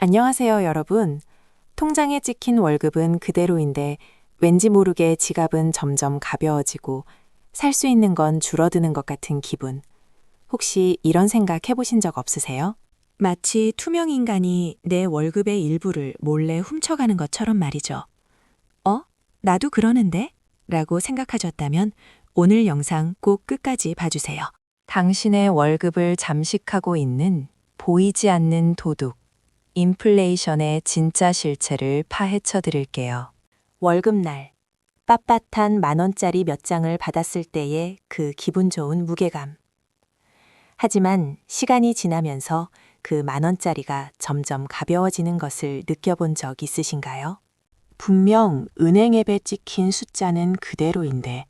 안녕하세요, 여러분. 통장에 찍힌 월급은 그대로인데 왠지 모르게 지갑은 점점 가벼워지고 살 수 있는 건 줄어드는 것 같은 기분. 혹시 이런 생각 해보신 적 없으세요? 마치 투명 인간이 내 월급의 일부를 몰래 훔쳐가는 것처럼 말이죠. 나도 그러는데? 라고 생각하셨다면 오늘 영상 꼭 끝까지 봐주세요. 당신의 월급을 잠식하고 있는 보이지 않는 도둑, 인플레이션의 진짜 실체를 파헤쳐 드릴게요. 월급날, 빳빳한 10,000원짜리 몇 장을 받았을 때의 그 기분 좋은 무게감. 하지만 시간이 지나면서 그 10,000원짜리가 점점 가벼워지는 것을 느껴본 적 있으신가요? 분명 은행 앱에 찍힌 숫자는 그대로인데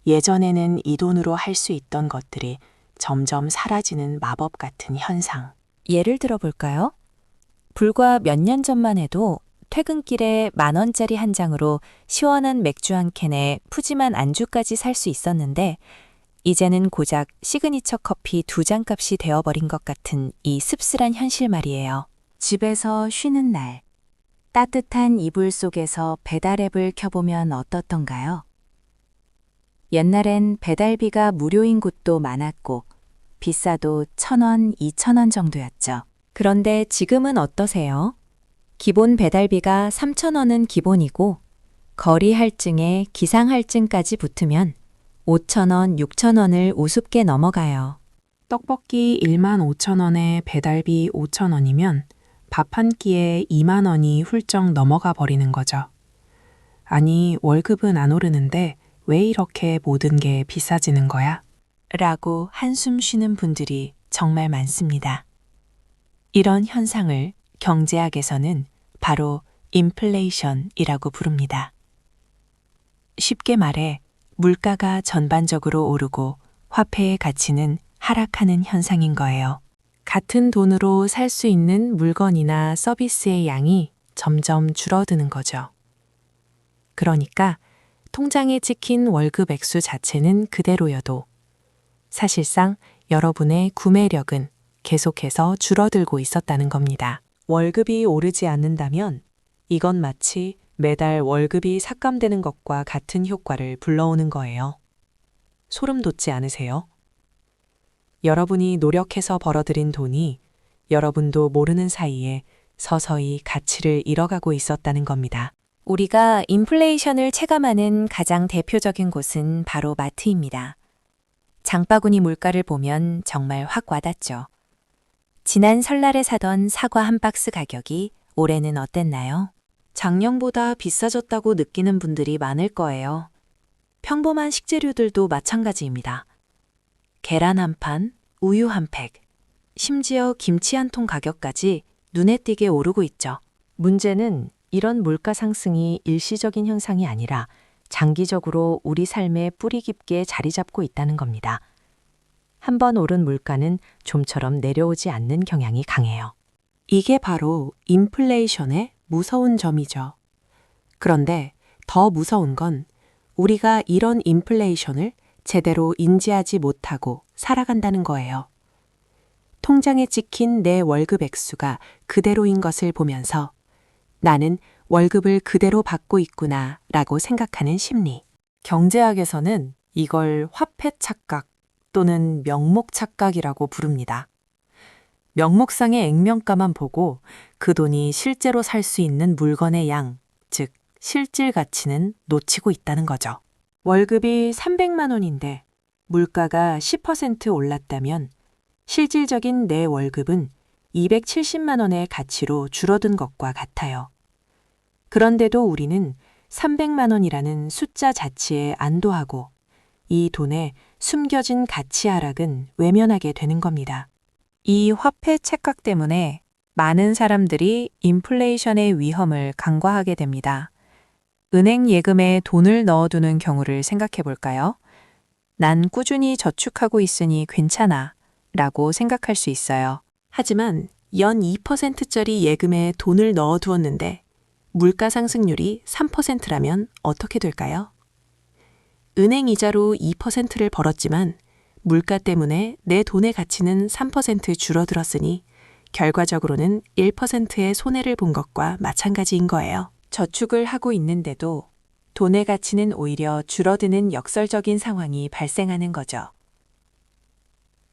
예전에는 이 돈으로 할 수 있던 것들이 점점 사라지는 마법 같은 현상. 예를 들어 볼까요? 불과 몇 년 전만 해도 퇴근길에 10,000원짜리 한 장으로 시원한 맥주 한 캔에 푸짐한 안주까지 살 수 있었는데 이제는 고작 시그니처 커피 2잔 값이 되어버린 것 같은 이 씁쓸한 현실 말이에요. 집에서 쉬는 날, 따뜻한 이불 속에서 배달앱을 켜보면 어떻던가요? 옛날엔 배달비가 무료인 곳도 많았고 비싸도 1,000원, 2,000원 정도였죠. 그런데 지금은 어떠세요? 기본 배달비가 3,000원은 기본이고 거리 할증에 기상 할증까지 붙으면 5,000원, 6,000원을 우습게 넘어가요. 떡볶이 15,000원에 배달비 5,000원이면 밥 한 끼에 2만 원이 훌쩍 넘어가 버리는 거죠. 아니, 월급은 안 오르는데 왜 이렇게 모든 게 비싸지는 거야? 라고 한숨 쉬는 분들이 정말 많습니다. 이런 현상을 경제학에서는 바로 인플레이션이라고 부릅니다. 쉽게 말해 물가가 전반적으로 오르고 화폐의 가치는 하락하는 현상인 거예요. 같은 돈으로 살 수 있는 물건이나 서비스의 양이 점점 줄어드는 거죠. 그러니까 통장에 찍힌 월급 액수 자체는 그대로여도 사실상 여러분의 구매력은 계속해서 줄어들고 있었다는 겁니다. 월급이 오르지 않는다면 이건 마치 매달 월급이 삭감되는 것과 같은 효과를 불러오는 거예요. 소름 돋지 않으세요? 여러분이 노력해서 벌어들인 돈이 여러분도 모르는 사이에 서서히 가치를 잃어가고 있었다는 겁니다. 우리가 인플레이션을 체감하는 가장 대표적인 곳은 바로 마트입니다. 장바구니 물가를 보면 정말 확 와닿죠. 지난 설날에 사던 사과 한 박스 가격이 올해는 어땠나요? 작년보다 비싸졌다고 느끼는 분들이 많을 거예요. 평범한 식재료들도 마찬가지입니다. 계란 한 판, 우유 한 팩, 심지어 김치 한 통 가격까지 눈에 띄게 오르고 있죠. 문제는 이런 물가 상승이 일시적인 현상이 아니라 장기적으로 우리 삶에 뿌리 깊게 자리 잡고 있다는 겁니다. 한번 오른 물가는 좀처럼 내려오지 않는 경향이 강해요. 이게 바로 인플레이션의 무서운 점이죠. 그런데 더 무서운 건 우리가 이런 인플레이션을 제대로 인지하지 못하고 살아간다는 거예요. 통장에 찍힌 내 월급 액수가 그대로인 것을 보면서 나는 월급을 그대로 받고 있구나 라고 생각하는 심리. 경제학에서는 이걸 화폐 착각 또는 명목 착각이라고 부릅니다. 명목상의 액면가만 보고 그 돈이 실제로 살 수 있는 물건의 양, 즉 실질 가치는 놓치고 있다는 거죠. 월급이 300만 원인데 물가가 10% 올랐다면 실질적인 내 월급은 270만 원의 가치로 줄어든 것과 같아요. 그런데도 우리는 300만 원이라는 숫자 자체에 안도하고 이 돈의 숨겨진 가치 하락은 외면하게 되는 겁니다. 이 화폐 착각 때문에 많은 사람들이 인플레이션의 위험을 간과하게 됩니다. 은행 예금에 돈을 넣어두는 경우를 생각해 볼까요? 난 꾸준히 저축하고 있으니 괜찮아 라고 생각할 수 있어요. 하지만 연 2%짜리 예금에 돈을 넣어두었는데 물가 상승률이 3%라면 어떻게 될까요? 은행 이자로 2%를 벌었지만 물가 때문에 내 돈의 가치는 3% 줄어들었으니 결과적으로는 1%의 손해를 본 것과 마찬가지인 거예요. 저축을 하고 있는데도 돈의 가치는 오히려 줄어드는 역설적인 상황이 발생하는 거죠.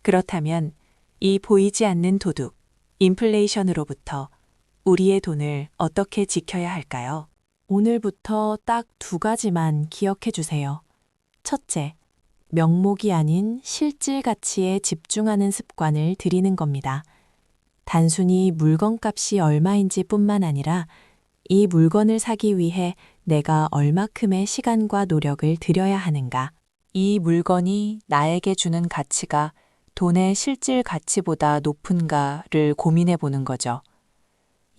그렇다면 이 보이지 않는 도둑, 인플레이션으로부터 우리의 돈을 어떻게 지켜야 할까요? 오늘부터 딱 2가지만 기억해 주세요. 첫째, 명목이 아닌 실질 가치에 집중하는 습관을 들이는 겁니다. 단순히 물건값이 얼마인지 뿐만 아니라 이 물건을 사기 위해 내가 얼마큼의 시간과 노력을 들여야 하는가, 이 물건이 나에게 주는 가치가 돈의 실질 가치보다 높은가를 고민해 보는 거죠.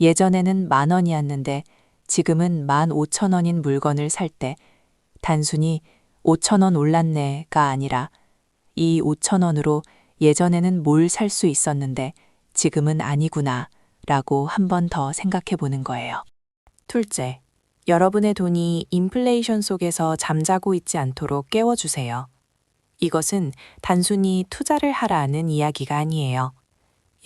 예전에는 10,000원이었는데 지금은 15,000원인 물건을 살 때 단순히 5,000원 올랐네가 아니라 이 5,000원으로 예전에는 뭘 살 수 있었는데 지금은 아니구나 라고 한 번 더 생각해 보는 거예요. 둘째, 여러분의 돈이 인플레이션 속에서 잠자고 있지 않도록 깨워주세요. 이것은 단순히 투자를 하라는 이야기가 아니에요.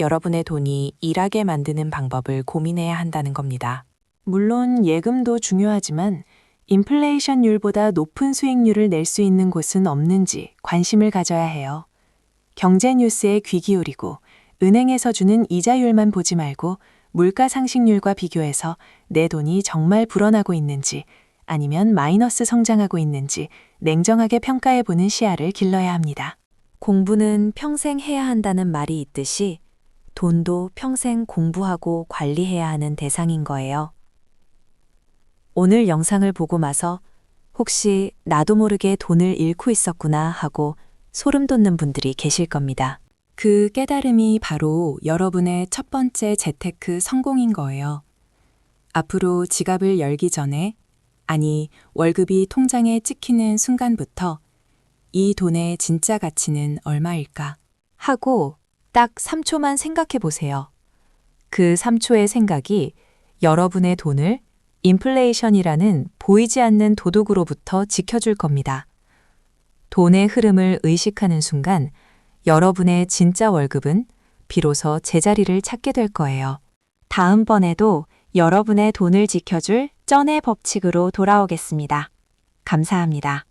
여러분의 돈이 일하게 만드는 방법을 고민해야 한다는 겁니다. 물론 예금도 중요하지만 인플레이션율보다 높은 수익률을 낼 수 있는 곳은 없는지 관심을 가져야 해요. 경제 뉴스에 귀 기울이고 은행에서 주는 이자율만 보지 말고 물가 상승률과 비교해서 내 돈이 정말 불어나고 있는지 아니면 마이너스 성장하고 있는지 냉정하게 평가해 보는 시야를 길러야 합니다. 공부는 평생 해야 한다는 말이 있듯이 돈도 평생 공부하고 관리해야 하는 대상인 거예요. 오늘 영상을 보고 나서 혹시 나도 모르게 돈을 잃고 있었구나 하고 소름 돋는 분들이 계실 겁니다. 그 깨달음이 바로 여러분의 첫 번째 재테크 성공인 거예요. 앞으로 지갑을 열기 전에, 아니 월급이 통장에 찍히는 순간부터 이 돈의 진짜 가치는 얼마일까 하고 딱 3초만 생각해 보세요. 그 3초의 생각이 여러분의 돈을 인플레이션이라는 보이지 않는 도둑으로부터 지켜줄 겁니다. 돈의 흐름을 의식하는 순간 여러분의 진짜 월급은 비로소 제자리를 찾게 될 거예요. 다음번에도 여러분의 돈을 지켜줄 쩐의 법칙으로 돌아오겠습니다. 감사합니다.